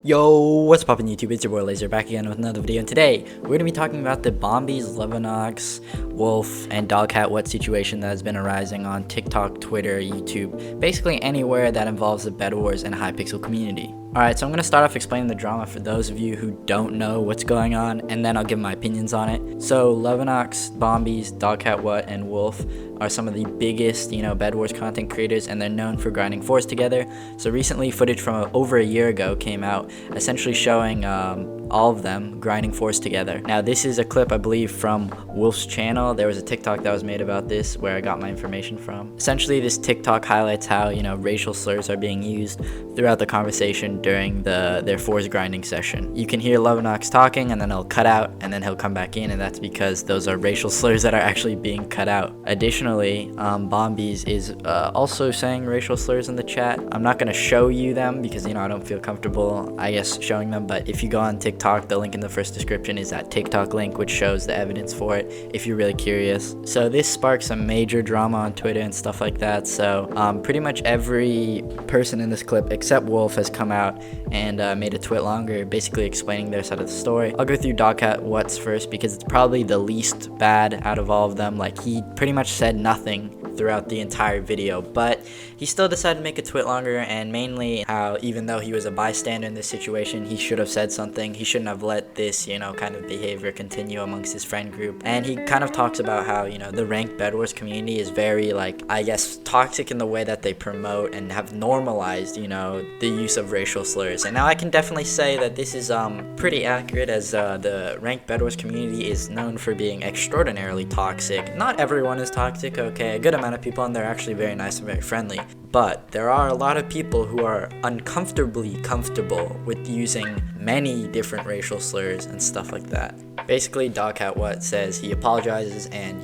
Yo, what's poppin' YouTube? It's your boy Laser back again with another video, and today we're going to be talking about the Bombies, Luvonox, Wqlff, and DogCatWhat situation that has been arising on TikTok, Twitter, YouTube, basically anywhere that involves the Bedwars and Hypixel community. Alright, so I'm going to start off explaining the drama for those of you who don't know what's going on, and then I'll give my opinions on it. So, Luvonox, Bombies, DogCatWhat, and Wqlff are some of the biggest, Bedwars content creators, and they're known for grinding fours together. So recently, footage from over a year ago came out, essentially showing all of them grinding fours together. Now, this is a clip, I believe, from Wqlff's channel. There was a TikTok that was made about this where I got my information from. Essentially, this TikTok highlights how, racial slurs are being used throughout the conversation during their fours grinding session. You can hear Luvonox talking, and then he'll cut out, and then he'll come back in, and that's because those are racial slurs that are actually being cut out. Additionally, Bombies is also saying racial slurs in the chat. I'm not going to show you them because, I don't feel comfortable, I guess, showing them, but if you go on TikTok, the link in the first description is that TikTok link, which shows the evidence for it if you're really curious. So this sparked some major drama on Twitter and stuff like that. So pretty much every person in this clip except Wqlff has come out and made a Twit Longer basically explaining their side of the story. I'll go through DogCatWhat's first because it's probably the least bad out of all of them. Like, he pretty much said nothing throughout the entire video, but he still decided to make a Twit Longer, and mainly how even though he was a bystander in this situation, he should have said something. He shouldn't have let this, kind of behavior continue amongst his friend group. And he kind of talks about how, the ranked Bedwars community is very, I guess, toxic in the way that they promote and have normalized, the use of racial slurs. And now I can definitely say that this is pretty accurate, as the ranked Bedwars community is known for being extraordinarily toxic. Not everyone is toxic, okay? A good amount of people, and they're actually very nice and very friendly, but there are a lot of people who are uncomfortably comfortable with using many different racial slurs and stuff like that. Basically, DogCatWhat says he apologizes and,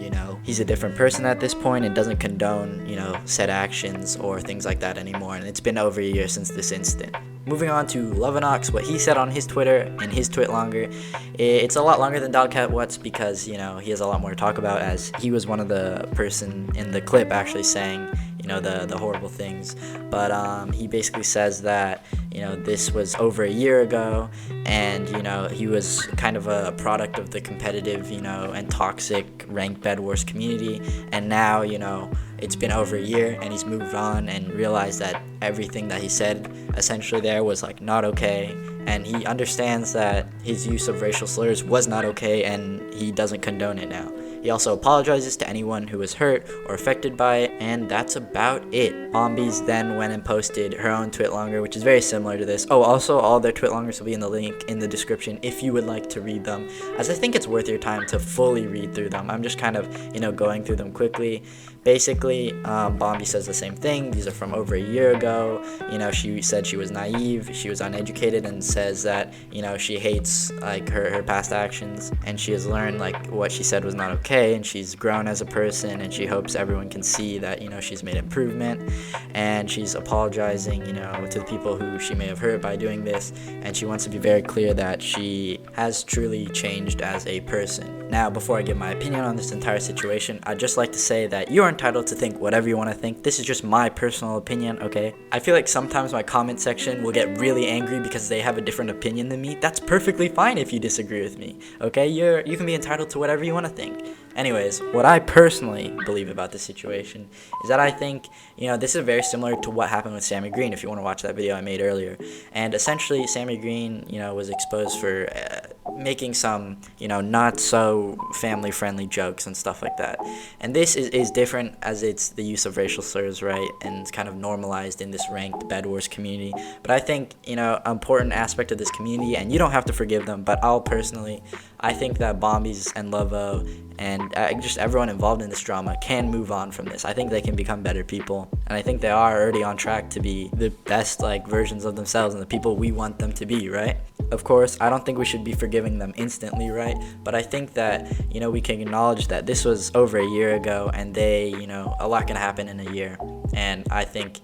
he's a different person at this point and doesn't condone, said actions or things like that anymore, and it's been over a year since this incident. Moving on to Luvonox, what he said on his Twitter in his Twit Longer, it's a lot longer than DogCatWhat's because, he has a lot more to talk about, as he was one of the person in the clip actually saying, the horrible things. But he basically says that, this was over a year ago, and, he was kind of a product of the competitive, and toxic ranked Bedwars community, and now, it's been over a year, and he's moved on and realized that everything that he said essentially there was not okay, and he understands that his use of racial slurs was not okay, and he doesn't condone it now. He also apologizes to anyone who was hurt or affected by it, and that's about it. Bombies then went and posted her own Twit Longer, which is very similar to this. Oh, also, all their Twit Longers will be in the link in the description if you would like to read them, as I think it's worth your time to fully read through them. I'm just kind of, going through them quickly. Basically, Bombi says the same thing. These are from over a year ago. She said she was naive, she was uneducated, and says that, she hates, her past actions, and she has learned, what she said was not okay, and she's grown as a person, and she hopes everyone can see that, she's made improvement, and she's apologizing, to the people who she may have hurt by doing this, and she wants to be very clear that she has truly changed as a person. Now, before I give my opinion on this entire situation, I'd just like to say that you're entitled to think whatever you want to think. This is just my personal opinion, okay? I feel like sometimes my comment section will get really angry because they have a different opinion than me. That's perfectly fine if you disagree with me, okay? You can be entitled to whatever you want to think. Anyways, what I personally believe about this situation is that I think, this is very similar to what happened with Sammy Green, if you want to watch that video I made earlier. And essentially, Sammy Green, was exposed for making some, not so family-friendly jokes and stuff like that. And this is different, as it's the use of racial slurs, right? And it's kind of normalized in this ranked Bedwars community. But I think, an important aspect of this community, and you don't have to forgive them, but I think that Bombies and Lovo and just everyone involved in this drama can move on from this. I think they can become better people, and I think they are already on track to be the best versions of themselves and the people we want them to be, right? Of course, I don't think we should be forgiving them instantly, right? But I think that, we can acknowledge that this was over a year ago, and they, a lot can happen in a year. And I think,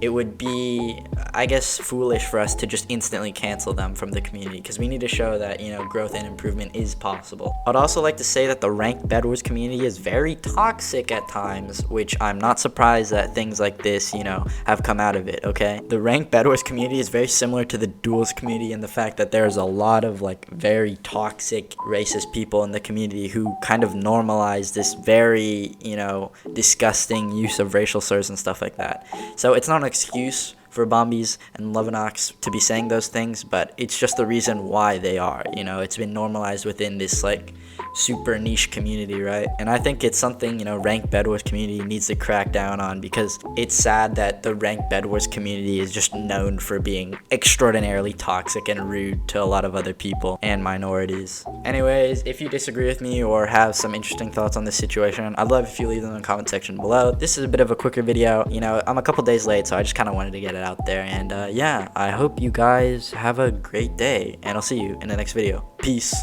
it would be, I guess, foolish for us to just instantly cancel them from the community, because we need to show that, you know, growth and improvement is possible. I'd also like to say that the ranked Bedwars community is very toxic at times, which I'm not surprised that things like this, you know, have come out of it, okay? The ranked Bedwars community is very similar to the duels community in the fact that there's a lot of like very toxic racist people in the community who kind of normalize this very, you know, disgusting use of racial slurs and stuff like that. So it's not an excuse for Bombies and Luvonox to be saying those things, but it's just the reason why they are, you know. It's been normalized within this like super niche community, right? And I think it's something, you know, ranked Bedwars community needs to crack down on, because it's sad that the ranked Bedwars community is just known for being extraordinarily toxic and rude to a lot of other people and minorities. Anyways, if you disagree with me or have some interesting thoughts on this situation, I'd love if you leave them in the comment section below. This is a bit of a quicker video, you know, I'm a couple days late, so I just kind of wanted to get it out there. And yeah, I hope you guys have a great day, and I'll see you in the next video. Peace.